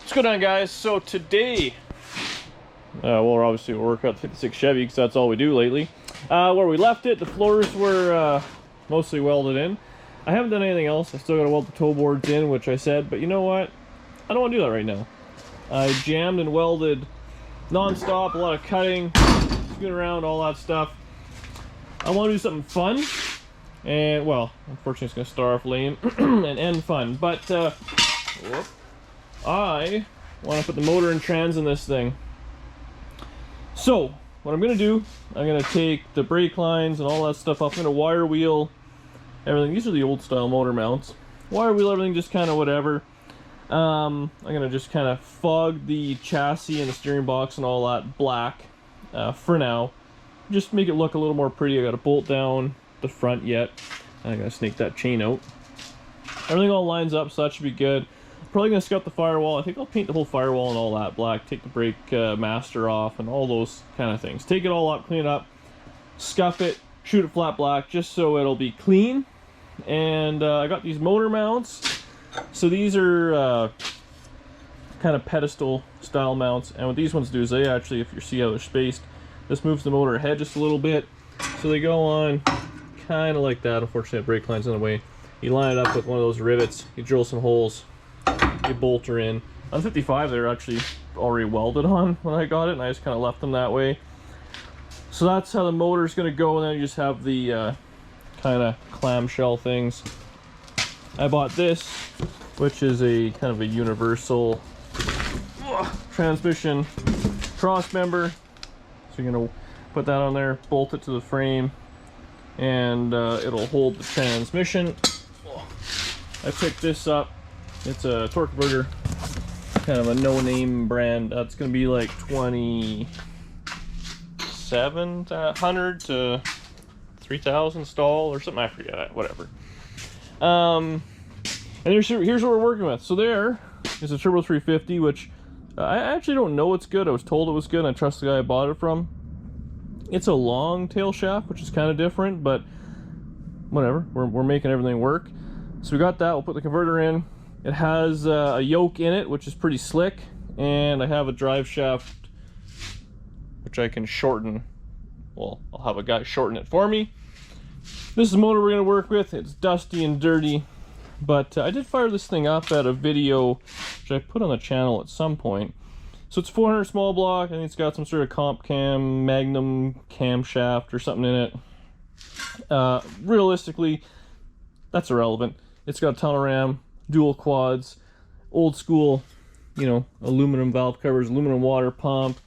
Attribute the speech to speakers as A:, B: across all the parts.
A: What's going on, guys? So today, we'll obviously work out the 56 Chevy because that's all we do lately. Where we left it, the floors were mostly welded in. I haven't done anything else. I still got to weld the toe boards in, which I said, but you know what? I don't want to do that right now. I jammed and welded non-stop, a lot of cutting, scooting around, all that stuff. I want to do something fun, and well, unfortunately it's going to start off lame and end fun, but I want to put the motor and trans in this thing. So what I'm going to do, I'm going to take the brake lines and all that stuff off. I'm going to wire wheel everything. These are the old style motor mounts. Wire wheel everything, just kind of whatever. I'm going to just kind of fog the chassis and the steering box and all that black for now. Just make it look a little more pretty. I got to bolt down the front yet. And I got to snake that chain out. Everything all lines up, so that should be good. Probably going to scout the firewall. I think I'll paint the whole firewall and all that black. Take the brake master off and all those kind of things. Take it all up, clean it up, scuff it, shoot it flat black just so it'll be clean. And I got these motor mounts. So these are kind of pedestal style mounts. And what these ones do is they actually, if you see how they're spaced, this moves the motor ahead just a little bit. So they go on kind of like that. Unfortunately, the brake line's in the way. You line it up with one of those rivets. You drill some holes. You bolt her in. On 55 they're actually already welded on when I got it, and I just kind of left them that way. So that's how the motor's going to go, and then you just have the kind of clamshell things. I bought this, which is a kind of a universal transmission cross member. So you're going to put that on there, bolt it to the frame, and it'll hold the transmission. I picked this up. It's a torque converter, kind of a no-name brand. It's going to be like 2,700 to 3,000 stall or something. I forget, whatever. And here's what we're working with. So there is a Turbo 350, which I actually don't know it's good. I was told it was good, and I trust the guy I bought it from. It's a long tail shaft, which is kind of different, but whatever. We're making everything work. So we got that. We'll put the converter in. It has a yoke in it, which is pretty slick, and I have a drive shaft which I can shorten. Well, I'll have a guy shorten it for me. This is the motor we're going to work with. It's dusty and dirty, but I did fire this thing up at a video which I put on the channel at some point. So it's 400 small block. I think it's got some sort of comp cam, magnum camshaft or something in it. Realistically, that's irrelevant. It's got a tunnel ram, dual quads, old school, you know, aluminum valve covers, aluminum water pump,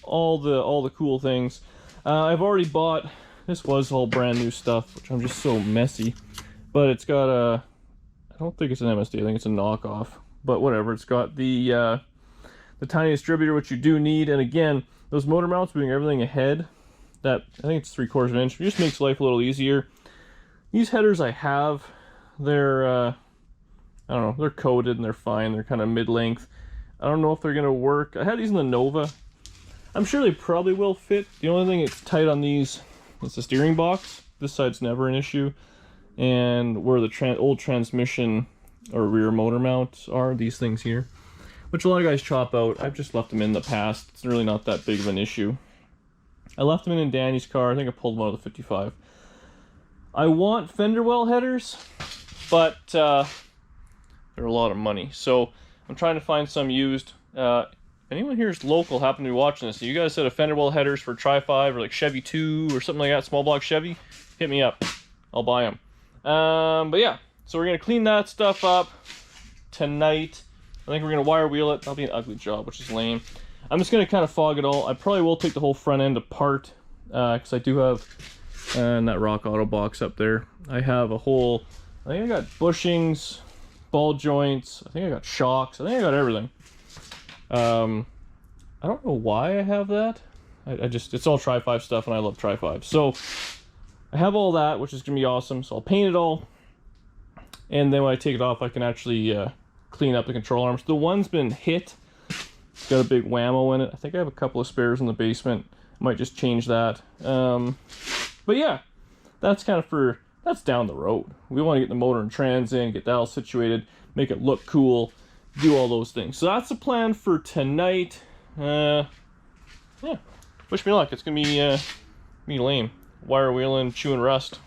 A: all the cool things. I've already bought, this was all brand new stuff, which I'm just so messy, but it's got a, I don't think it's an MSD, I think it's a knockoff, but whatever. It's got the tiny distributor, which you do need, and again, those motor mounts moving everything ahead, that, I think it's 3/4 inch, it just makes life a little easier. These headers I have, they're I don't know, they're coated and they're fine. They're kind of mid-length. I don't know if they're going to work. I had these in the Nova. I'm sure they probably will fit. The only thing that's tight on these is the steering box. This side's never an issue. And where the old transmission or rear motor mounts are, these things here, which a lot of guys chop out. I've just left them in the past. It's really not that big of an issue. I left them in Danny's car. I think I pulled them out of the 55. I want fender well headers, but they're a lot of money, so I'm trying to find some used. If anyone here is local, happen to be watching this, so you guys said a fender well headers for Tri-5 or like Chevy 2 or something like that, small block Chevy, hit me up. I'll buy them. But yeah, so we're going to clean that stuff up tonight. I think we're going to wire wheel it. That'll be an ugly job, which is lame. I'm just going to kind of fog it all. I probably will take the whole front end apart, because I do have, in that Rock Auto box up there, I have a whole, I think I got bushings, ball joints, I think I got shocks, I think I got everything. I don't know why I have that. I just, it's all Tri-5 stuff, and I love Tri-5. So I have all that, which is gonna be awesome. So I'll paint it all, and then when I take it off, I can actually clean up the control arms. The one's been hit. It's got a big whammo in it. I think I have a couple of spares in the basement. I might just change that. But yeah, that's kind of for, that's down the road. We want to get the motor and trans in, get that all situated, make it look cool, do all those things. So that's the plan for tonight. Yeah, wish me luck. It's gonna be lame. Wire wheeling, chewing rust.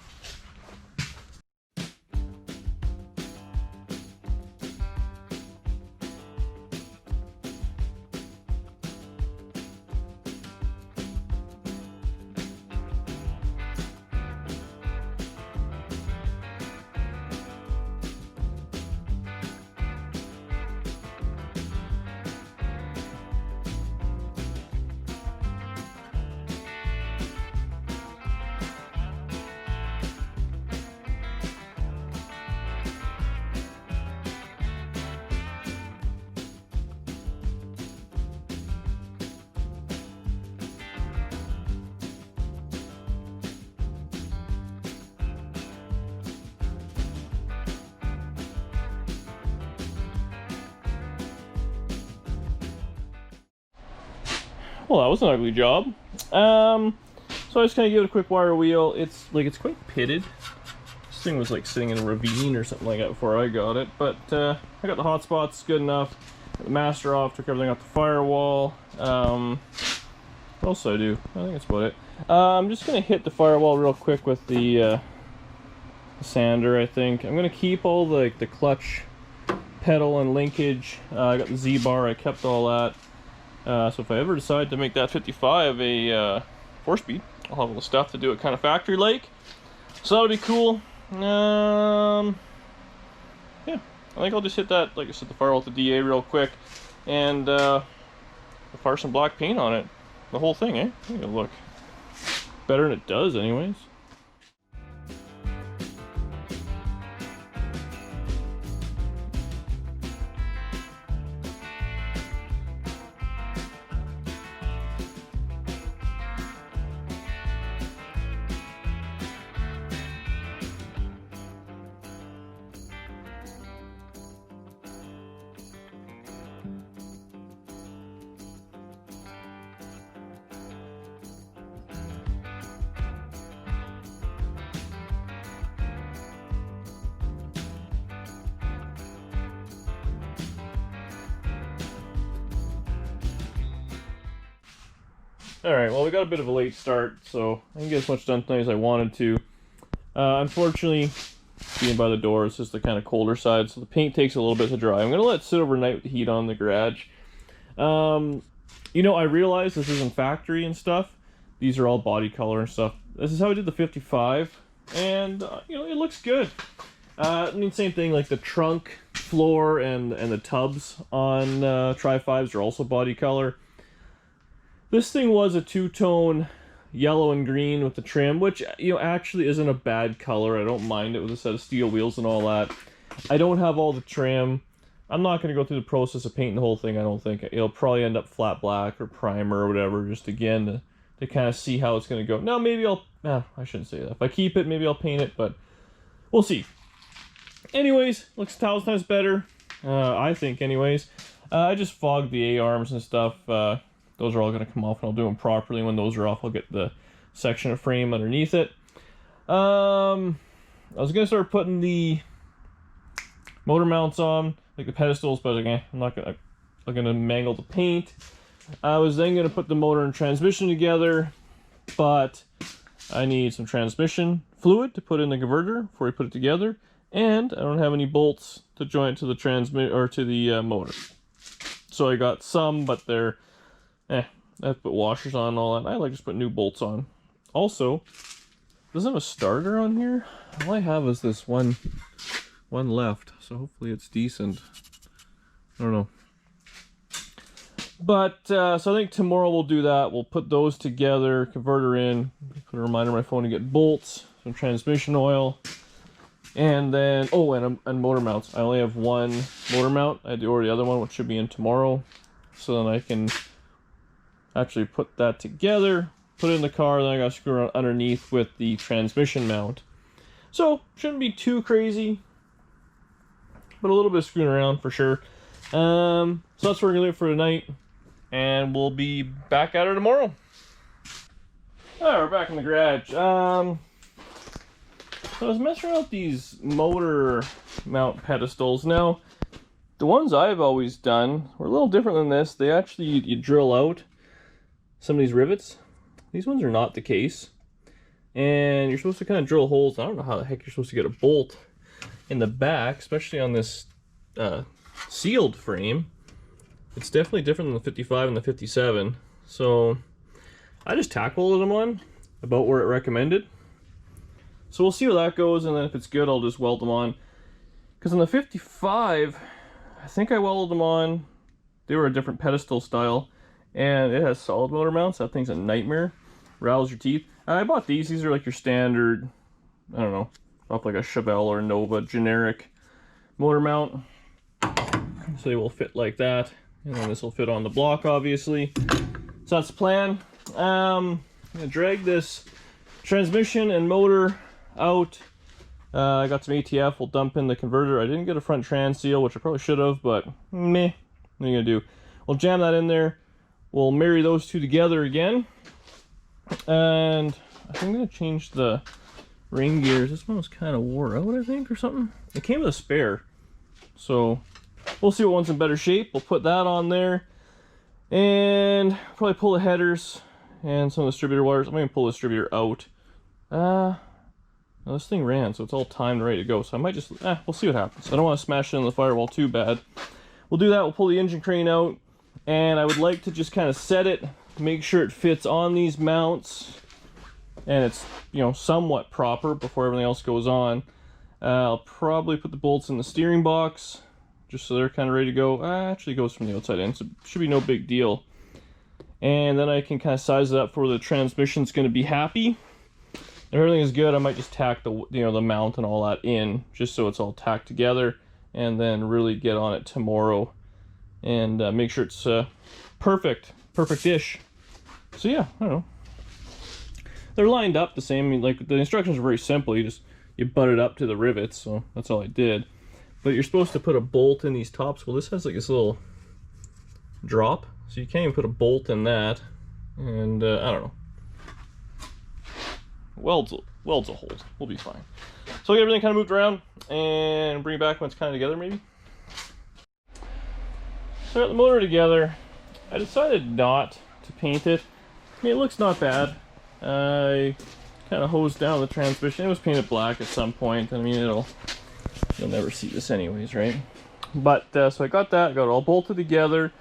A: Well, that was an ugly job. So I just kind of give it a quick wire wheel. It's quite pitted. This thing was like sitting in a ravine or something like that before I got it. But I got the hot spots good enough. Got the master off. Took everything off the firewall. What else did I do? I think that's about it. I'm just gonna hit the firewall real quick with the sander. I think I'm gonna keep all the clutch pedal and linkage. I got the Z-bar. I kept all that. So if I ever decide to make that 55 a 4-speed, I'll have all the stuff to do it kind of factory-like. So that'll be cool. Yeah, I think I'll just hit that, like I said, the firewall to DA real quick, and fire some black paint on it. The whole thing, eh? I think it'll look better than it does anyways. Alright, well we got a bit of a late start, so I didn't get as much done tonight as I wanted to. Unfortunately, being by the door, it's just the kind of colder side, so the paint takes a little bit to dry. I'm going to let it sit overnight with the heat on in the garage. You know, I realize this isn't factory and stuff. These are all body color and stuff. This is how I did the 55, and, you know, it looks good. I mean, same thing, like the trunk, floor, and the tubs on Tri-5s are also body color. This thing was a two-tone yellow and green with the trim, which, you know, actually isn't a bad color. I don't mind it with a set of steel wheels and all that. I don't have all the trim. I'm not going to go through the process of painting the whole thing, I don't think. It'll probably end up flat black or primer or whatever, just again to kind of see how it's going to go. Now, maybe I shouldn't say that. If I keep it, maybe I'll paint it, but we'll see. Anyways, looks 1,000 times better, I think, anyways. I just fogged the A-arms and stuff. Those are all going to come off, and I'll do them properly. When those are off, I'll get the section of frame underneath it. I was going to start putting the motor mounts on, like the pedestals, but again, I'm going to mangle the paint. I was then going to put the motor and transmission together, but I need some transmission fluid to put in the converter before we put it together, and I don't have any bolts to join to the motor. So I got some, but they're I have to put washers on and all that. I like to just put new bolts on. Also, doesn't have a starter on here. All I have is this one left, so hopefully it's decent. I don't know. But, so I think tomorrow we'll do that. We'll put those together, converter in, put a reminder on my phone to get bolts, some transmission oil, and then, oh, and motor mounts. I only have one motor mount. I had to order the other one, which should be in tomorrow. So then I can actually put that together, put it in the car, then I gotta screw around underneath with the transmission mount. So, shouldn't be too crazy, but a little bit of screwing around for sure. So that's what we're gonna do for tonight, and we'll be back at her tomorrow. Alright, we're back in the garage. So I was messing around with these motor mount pedestals. Now, The ones I've always done were a little different than this. They actually, you drill out some of these rivets. These ones are not the case. And you're supposed to kind of drill holes. I don't know how the heck you're supposed to get a bolt in the back, especially on this sealed frame. It's definitely different than the 55 and the 57. So I just tack welded them on about where it recommended. So we'll see where that goes, and then if it's good, I'll just weld them on. Because on the 55, I think I welded them on. They were a different pedestal style, and it has solid motor mounts. That thing's a nightmare. Rattles your teeth. I bought these. These are like your standard, I don't know, off like a Chevy or Nova generic motor mount. So they will fit like that, and then this will fit on the block, obviously. So that's the plan. I'm gonna drag this transmission and motor out. I got some ATF. We'll dump in the converter. I didn't get a front trans seal, which I probably should have, but meh. What are you gonna do? We'll jam that in there. We'll marry those two together again. And I think I'm gonna change the ring gears. This one was kind of wore out, I think, or something. It came with a spare, so we'll see what one's in better shape. We'll put that on there, and probably pull the headers and some of the distributor wires. I'm gonna pull the distributor out. Now this thing ran, so it's all timed and ready to go. So I might just, we'll see what happens. I don't want to smash it in the firewall too bad. We'll do that. We'll pull the engine crane out, and I would like to just kind of set it, make sure it fits on these mounts, and it's, you know, somewhat proper before everything else goes on. I'll probably put the bolts in the steering box, just so they're kind of ready to go. Actually goes from the outside in, so it should be no big deal. And then I can kind of size it up for where the transmission's going to be happy. If everything is good, I might just tack the, you know, the mount and all that in, just so it's all tacked together, and then really get on it tomorrow and make sure it's perfect-ish. So yeah, I don't know. They're lined up the same. I mean, like, the instructions are very simple. You butt it up to the rivets, so that's all I did. But you're supposed to put a bolt in these tops. Well, this has like this little drop, so you can't even put a bolt in that. And I don't know. Welds a hole. We'll be fine. So I'll get everything kind of moved around and bring it back when it's kind of together, maybe. So I got the motor together. I decided not to paint it. I mean, it looks not bad. I kind of hosed down the transmission. It was painted black at some point. I mean, you'll never see this anyways, right? But so I got that, got it all bolted together.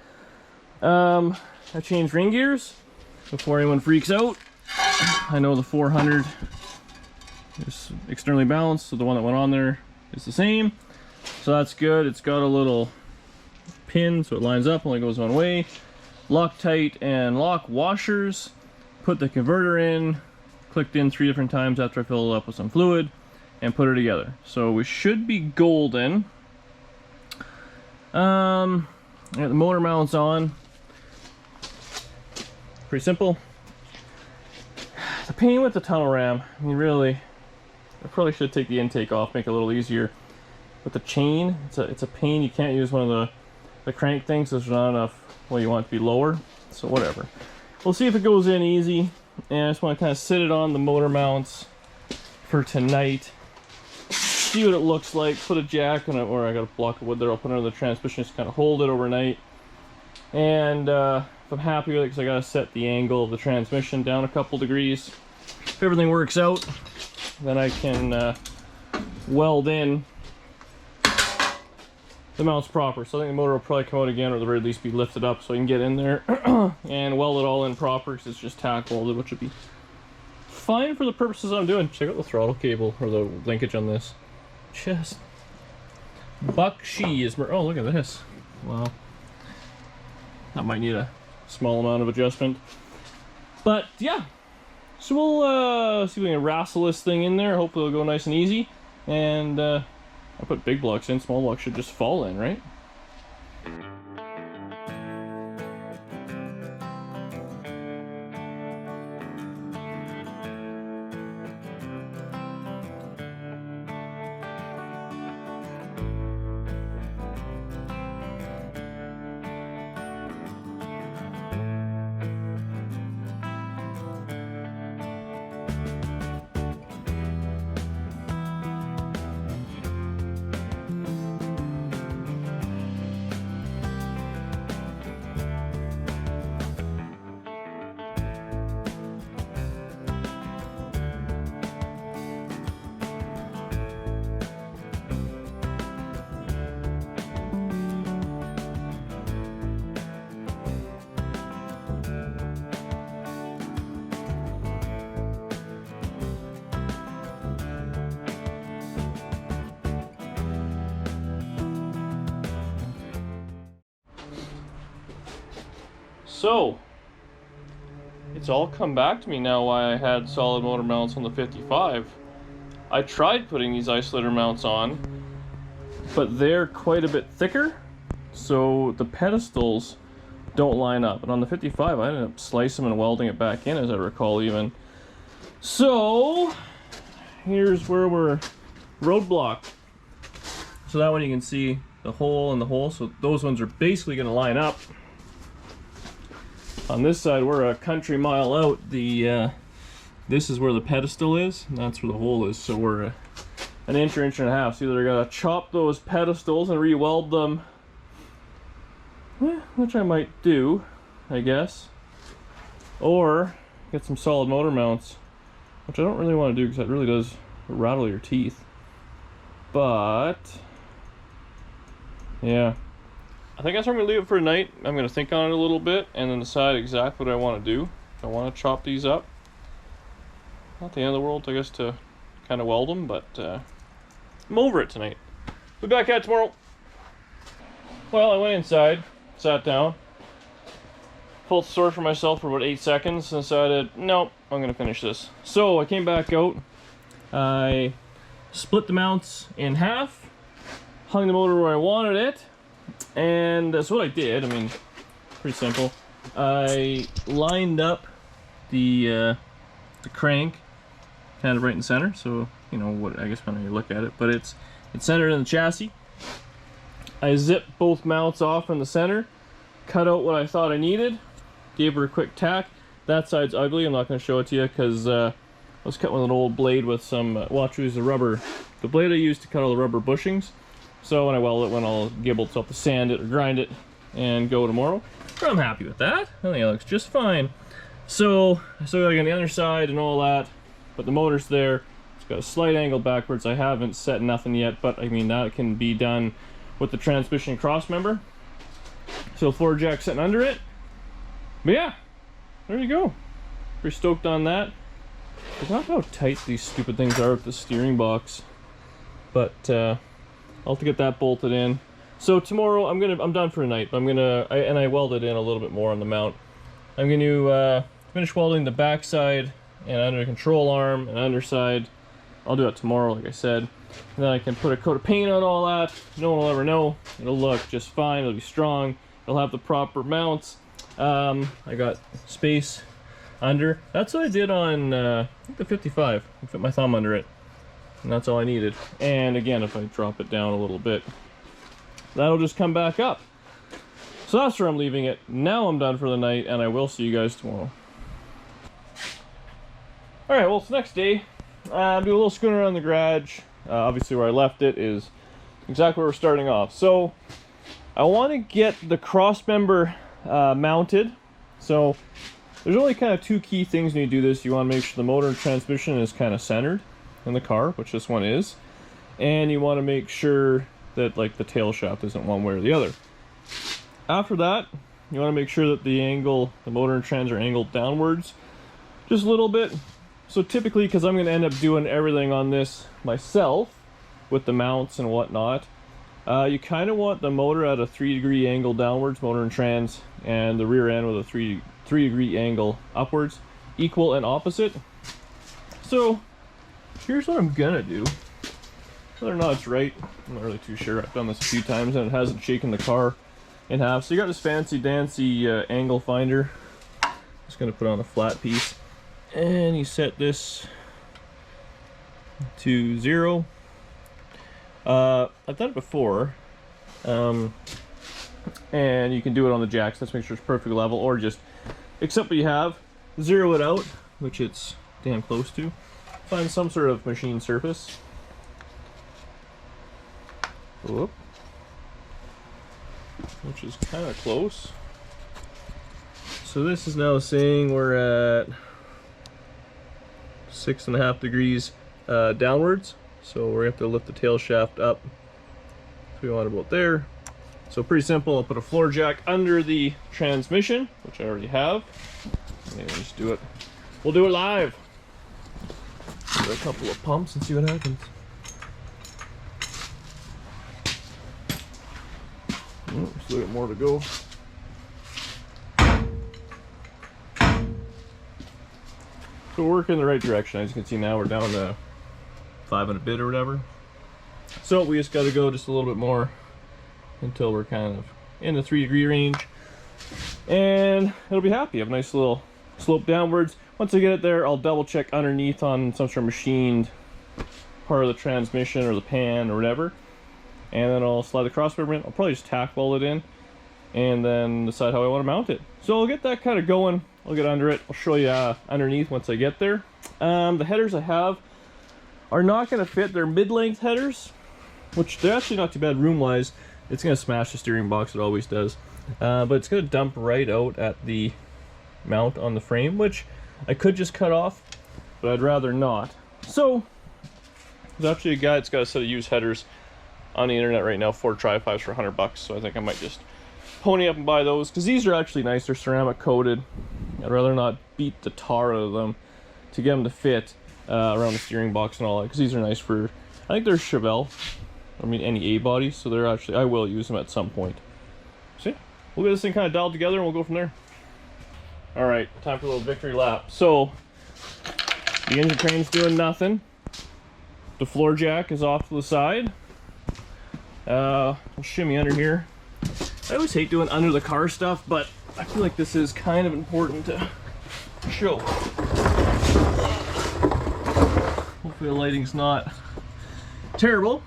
A: I changed ring gears before anyone freaks out. I know the 400 is externally balanced, so the one that went on there is the same. So that's good. It's got a little pin so it lines up, only goes one way. Loctite and lock washers. Put the converter in, clicked in 3 different times after I filled it up with some fluid, and put it together. So we should be golden. I got the motor mounts on. Pretty simple. The pain with the tunnel ram, I mean, really, I probably should take the intake off, make it a little easier. But the chain, it's a pain. You can't use one of the crank things, there's not enough, well, you want it to be lower, so whatever. We'll see if it goes in easy, and I just want to kind of sit it on the motor mounts for tonight. See what it looks like, put a jack on it, or I got a block of wood there, I'll put it under the transmission, just kind of hold it overnight. And if I'm happy with it, because I got to set the angle of the transmission down a couple degrees. If everything works out, then I can weld in the mounts proper. So I think the motor will probably come out again, or at the very least be lifted up so I can get in there and weld it all in proper, because it's just tack welded, which would be fine for the purposes I'm doing. Check out the throttle cable, or the linkage on this. Just buckshy is, oh, look at this. Wow. That might need a small amount of adjustment. But yeah, so we'll see if we can wrestle this thing in there. Hopefully it'll go nice and easy. And I put big blocks in, small blocks should just fall in, right? So, it's all come back to me now why I had solid motor mounts on the 55. I tried putting these isolator mounts on, but they're quite a bit thicker, so the pedestals don't line up. And on the 55, I ended up slicing them and welding it back in, as I recall even. So, here's where we're roadblocked. So that one you can see the hole and the hole, so those ones are basically going to line up. On this side, we're a country mile out. This is where the pedestal is, and that's where the hole is. So we're an inch or inch and a half. So either gotta chop those pedestals and re-weld them, which I might do, I guess, or get some solid motor mounts, which I don't really want to do because that really does rattle your teeth. But yeah, I think that's where I'm gonna leave it for tonight. I'm gonna think on it a little bit and then decide exactly what I want to do. I want to chop these up. Not the end of the world, I guess, to kind of weld them, but I'm over it tonight. Be back at it tomorrow. Well, I went inside, sat down, pulled the sword for myself for about 8 seconds, and decided, nope, I'm gonna finish this. So I came back out, I split the mounts in half, hung the motor where I wanted it, and that's what I did. I mean, pretty simple. I lined up the crank kind of right in the center, so you know what, I guess when you look at it, but it's centered in the chassis. I zipped both mounts off in the center, cut out what I thought I needed, gave her a quick tack. That side's ugly, I'm not going to show it to you because I was cutting with an old blade with some, watch, use the rubber, the blade I used to cut all the rubber bushings. So when I weld it, went all gibbled, so I'll have to sand it or grind it and go tomorrow. But I'm happy with that. I think it looks just fine. So I still got to get on the other side and all that, but the motor's there. It's got a slight angle backwards. I haven't set nothing yet, but I mean that can be done with the transmission cross member. So floor jack sitting under it. But yeah, there you go. Pretty stoked on that. I forgot how tight these stupid things are with the steering box, but I'll have to get that bolted in. So tomorrow I'm done for tonight. I welded in a little bit more on the mount. I'm going to finish welding the backside and under control arm and underside. I'll do that tomorrow, like I said. And then I can put a coat of paint on all that. No one will ever know. It'll look just fine. It'll be strong. It'll have the proper mounts. I got space under. That's what I did on I think the 55. I fit my thumb under it, and that's all I needed. And again, if I drop it down a little bit, that'll just come back up. So that's where I'm leaving it. Now I'm done for the night, and I will see you guys tomorrow. Alright, well, it's the next day. Do a little schooner around the garage. Obviously where I left it is exactly where we're starting off. So I want to get the cross member mounted. So there's only kind of two key things when you do this. You want to make sure the motor and transmission is kind of centered in the car, which this one is. And you want to make sure that like the tail shaft isn't one way or the other. After that, you want to make sure that the motor and trans are angled downwards just a little bit. So typically, because I'm going to end up doing everything on this myself with the mounts and whatnot, you kind of want the motor at a 3-degree angle downwards, motor and trans, and the rear end with a 3-degree angle upwards, equal and opposite. So here's what I'm going to do. Whether or not it's right, I'm not really too sure. I've done this a few times and it hasn't shaken the car in half. So you got this fancy dancy angle finder. Just going to put on a flat piece. And you set this to 0. I've done it before. And you can do it on the jacks. Let's make sure it's perfect level, or just accept what you have, 0 it out, which it's damn close to. Find some sort of machine surface. Whoop. Which is kind of close. So this is now saying we're at 6.5 degrees downwards. So we're going to have to lift the tail shaft up. So we want it about there. So pretty simple. I'll put a floor jack under the transmission, which I already have. Maybe we'll just do it. We'll do it live. Do a couple of pumps and see what happens. Still got more to go. So we're working in the right direction. As you can see now, we're down to 5 and a bit or whatever. So we just got to go just a little bit more until we're kind of in the 3-degree range. And it'll be happy. Have a nice little slope downwards. Once I get it there, I'll double check underneath on some sort of machined part of the transmission or the pan or whatever. And then I'll slide the crossbar in. I'll probably just tack weld it in and then decide how I want to mount it. So I'll get that kind of going. I'll get under it. I'll show you underneath once I get there. The headers I have are not going to fit. They're mid-length headers, which they're actually not too bad room-wise. It's going to smash the steering box. It always does. But it's going to dump right out at the mount on the frame, which I could just cut off, but I'd rather not. So there's actually a guy that's got a set of used headers on the internet right now, 4 tri-5s for $100. So I think I might just pony up and buy those, because these are actually nice. They're ceramic coated. I'd rather not beat the tar out of them to get them to fit around the steering box and all that, because these are nice for, I think they're Chevy, I mean any A bodies, so they're actually, I will use them at some point. See, we'll get this thing kind of dialed together and we'll go from there. All right, time for a little victory lap. So the engine train's doing nothing. The floor jack is off to the side. We'll shimmy under here. I always hate doing under the car stuff, but I feel like this is kind of important to show. Hopefully the lighting's not terrible.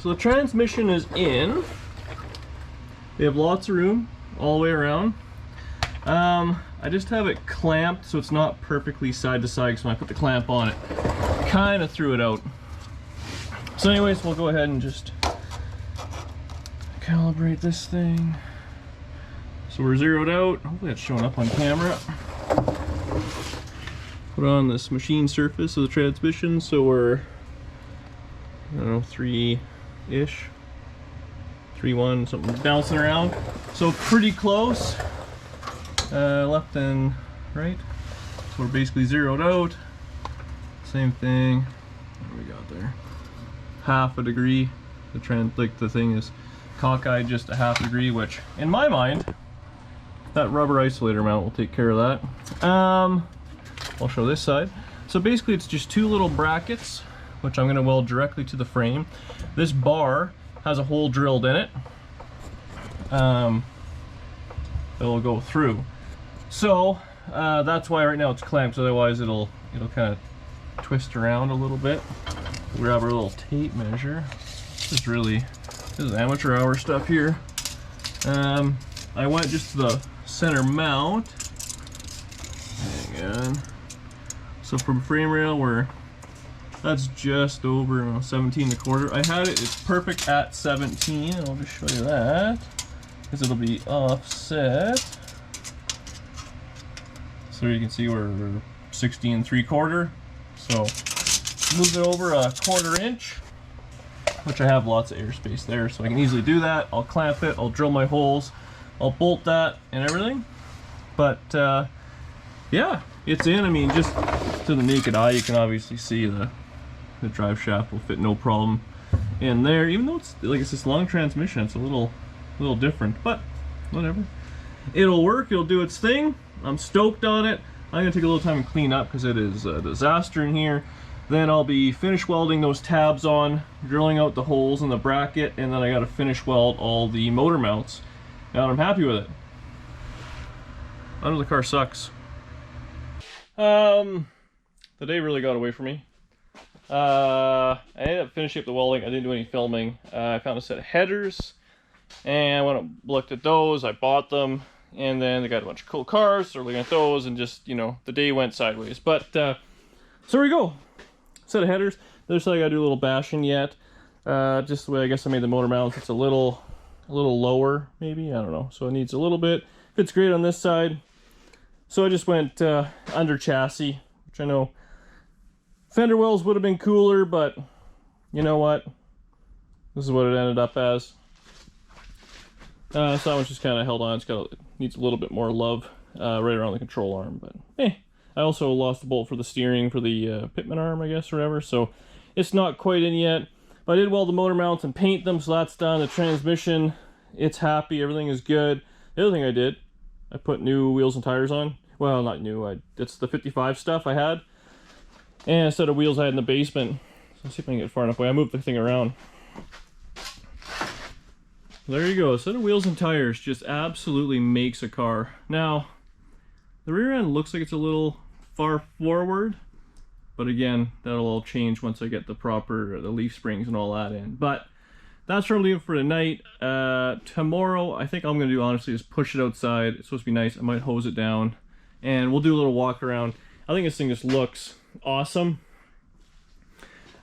A: So the transmission is in. They have lots of room all the way around. I just have it clamped so it's not perfectly side to side, because when I put the clamp on it, kind of threw it out. So anyways, we'll go ahead and just calibrate this thing. So we're zeroed out. Hopefully that's showing up on camera. Put on this machine surface of the transmission, so we're, I don't know, 3-ish. 3-1, something bouncing around. So pretty close. Left and right. So we're basically zeroed out. Same thing. What do we got there? Half a degree. The thing is cockeyed just a half degree, which in my mind, that rubber isolator mount will take care of that. I'll show this side. So basically it's just 2 little brackets, which I'm going to weld directly to the frame. This bar has a hole drilled in it. It'll go through. So that's why right now it's clamped, otherwise it'll kind of twist around a little bit. We grab our little tape measure. This is amateur hour stuff here. I went just to the center mount. Hang on. So from frame rail, that's just over 17 1/4. I had it's perfect at 17, and I'll just show you that, because it'll be offset. So you can see we're 16 3/4. So move it over a 1/4 inch, which I have lots of airspace there, so I can easily do that. I'll clamp it, I'll drill my holes, I'll bolt that and everything. But yeah, it's in. I mean, just to the naked eye, you can obviously see the drive shaft will fit no problem in there. Even though it's this long transmission, it's a little different, but whatever. It'll work. It'll do its thing. I'm stoked on it. I'm gonna take a little time and clean up because it is a disaster in here. Then I'll be finish welding those tabs on, drilling out the holes in the bracket, and then I gotta finish weld all the motor mounts. Now I'm happy with it. Under the car sucks. The day really got away from me. I ended up finishing up the welding. I didn't do any filming. I found a set of headers, and I went and looked at those. I bought them, and then they got a bunch of cool cars, so we're looking at those, and just, the day went sideways. But so here we go. Set of headers. The other side I gotta do a little bashing yet. Just the way I guess I made the motor mounts, it's a little lower, maybe, I don't know. So it needs a little bit. Fits great on this side. So I just went under chassis, which I know fender wells would have been cooler, but you know what? This is what it ended up as. So that one's just kind of held on. It needs a little bit more love right around the control arm, but I also lost the bolt for the steering for the pitman arm, I guess, or whatever. So it's not quite in yet. But I did weld the motor mounts and paint them, so that's done. The transmission, it's happy. Everything is good. The other thing I did, I put new wheels and tires on. Well, not new. It's the 55 stuff I had. and a set of wheels I had in the basement. So let's see if I can get far enough away. I moved the thing around. There you go, a set of wheels and tires just absolutely makes a car. Now, the rear end looks like it's a little far forward, but again, that'll all change once I get the leaf springs and all that in. But that's where I'm leaving for tonight. Tomorrow, I think I'm gonna do, honestly, is push it outside. It's supposed to be nice. I might hose it down, and we'll do a little walk around. I think this thing just looks awesome.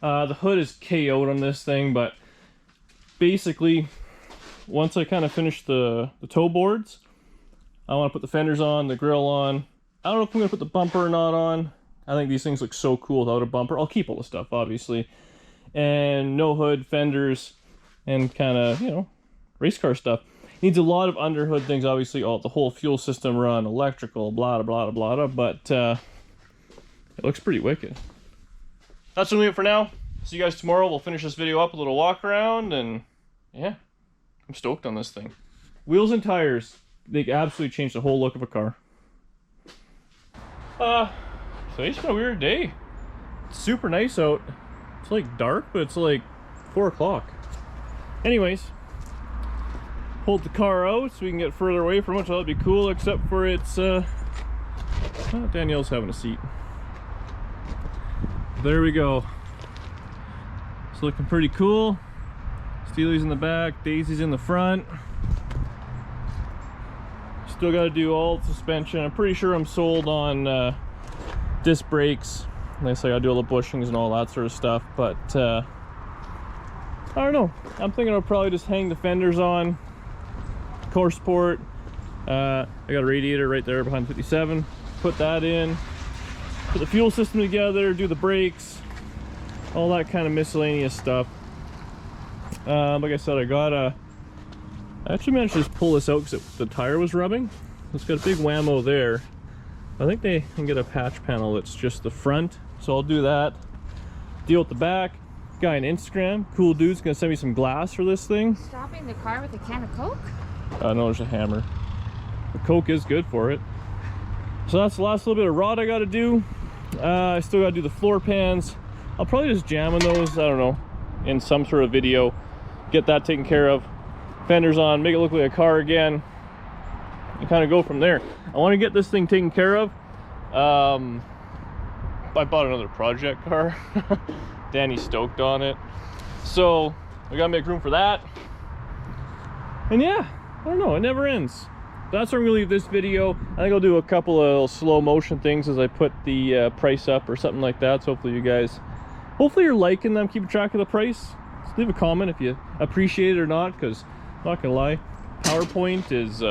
A: The hood is KO'd on this thing, but basically, once I kind of finish the toe boards, I want to put the fenders on, the grill on. I don't know if I'm going to put the bumper or not on. I think these things look so cool without a bumper. I'll keep all the stuff, obviously. And no hood, fenders, and kind of, you know, race car stuff. Needs a lot of underhood things, obviously. The whole fuel system run, electrical, blah, blah, blah, blah, but it looks pretty wicked. That's what I'm doing for now. See you guys tomorrow. We'll finish this video up, a little walk around, and yeah, I'm stoked on this thing. Wheels and tires, they absolutely changed the whole look of a car. Today's been a weird day. It's super nice out. It's like dark, but it's like 4 o'clock. Anyways, pulled the car out so we can get further away from it, so that'd be cool, except for it's, oh, Danielle's having a seat. There we go. It's looking pretty cool. Steelies in the back, Daisy's in the front. Still got to do all the suspension. I'm pretty sure I'm sold on disc brakes. Unless I got to do all the bushings and all that sort of stuff. But I don't know. I'm thinking I'll probably just hang the fenders on. Core support. I got a radiator right there behind 57. Put that in. Put the fuel system together. Do the brakes. All that kind of miscellaneous stuff. Like I said, I actually managed to just pull this out because the tire was rubbing. It's got a big whammo there. I think they can get a patch panel that's just the front, so I'll do that. Deal with the back. Guy on Instagram, cool dude's gonna send me some glass for this thing.
B: Stopping the car with a can of Coke?
A: No, there's a hammer. The Coke is good for it. So that's the last little bit of rod I gotta do. I still gotta do the floor pans. I'll probably just jam on those, I don't know, in some sort of video. Get that taken care of. Fenders on, make it look like a car again, and kind of go from there. I want to get this thing taken care of. I bought another project car. Danny's stoked on it, so we gotta make room for that. And yeah, I don't know, it never ends. That's where I'm gonna leave this video. I think I'll do a couple of slow motion things as I put the price up or something like that, so hopefully you guys, hopefully you're liking them, keeping track of the price. Just leave a comment if you appreciate it or not, because I'm not gonna lie, PowerPoint is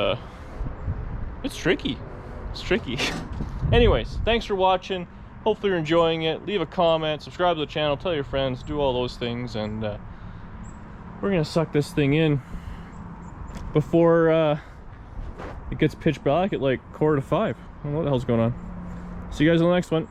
A: it's tricky. It's tricky. Anyways, thanks for watching. Hopefully you're enjoying it. Leave a comment, subscribe to the channel, tell your friends, do all those things, and we're gonna suck this thing in before it gets pitch black at like 4:45. I don't know what the hell's going on. See you guys in the next one.